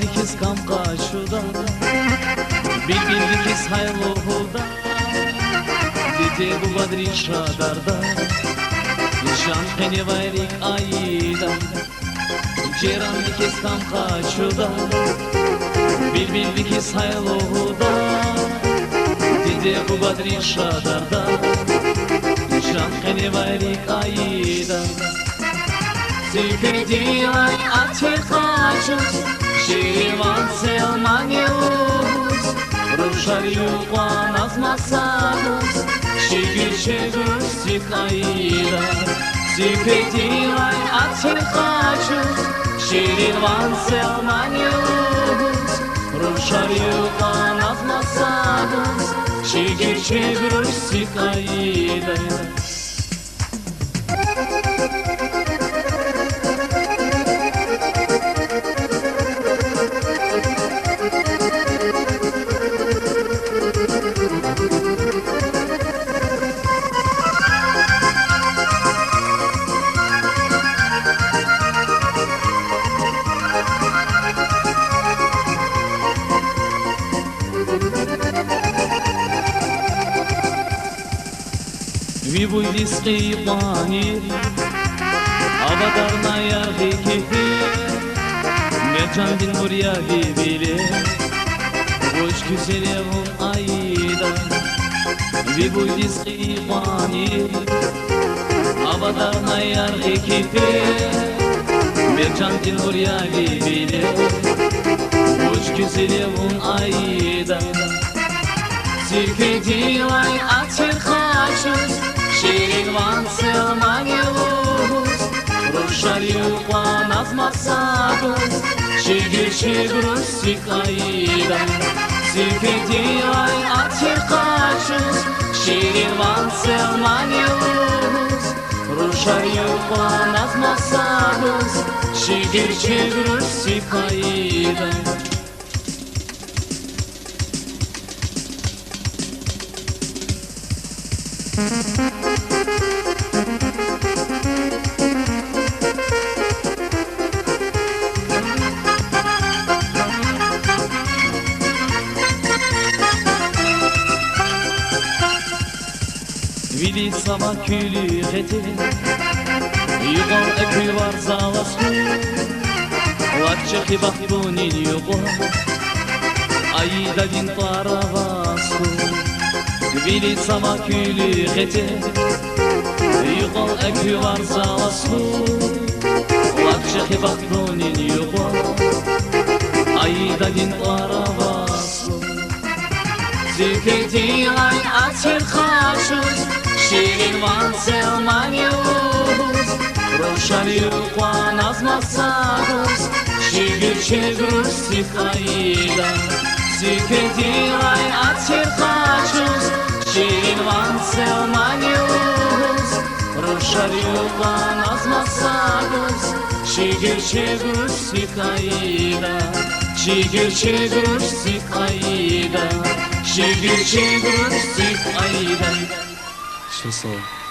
dikiz kam kaşuda, bilbil dikiz hayluhuda, dite bu badri şadarda, nişan keni vayrik ayida, ceran dikiz kam kaşuda, bilbil dikiz hayluhuda, dite bu badri şadarda, nişan keni vayrik ayida. Zikri ay atikaçus, şirivan selmanius, Ruşar yuqan azmasadus, şigir şegus zikayira. Zikri ay atikaçus, şirivan selmanius, Ruşar yuqan azmasadus, şigir şegus zikayira. Вибуй диски плани, аватарная векихи, Мерчандин буря вибили, Хоч güzelevun ayda. Вибуй диски плани, аватарная векихи, Мерчандин буря вибили, Хоч güzelevun ayda. Zikri-dilay atikaçus, şirivan selmanius, Ruşar yuqan azmasadus, şigir şegrus zikayida. Zikri-dilay atikaçus, şirivan selmanius, Ruşar yuqan azmasadus, şigir şegrus zikayida. Vidi sama külü geti, yuqal ekü var zalasku, Latçı xibak bunin yuqal, ayda din taravasku. Vidi sama külü geti, yuqal ekü var zalasku, Latçı xibak bunin yuqal, ayda din taravasku. Zikri-dilay atikaçus, şirivan selmanius, Ruşar yuqan azmasadus, şigir şegrus zikayida. Zikri-dilay atikaçus, şirivan selmanius, Ruşar yuqan azmasadus, şigir şegrus zikayida. Şigir şegrus zikayida, şigir şegrus zikayida. Sağ ol.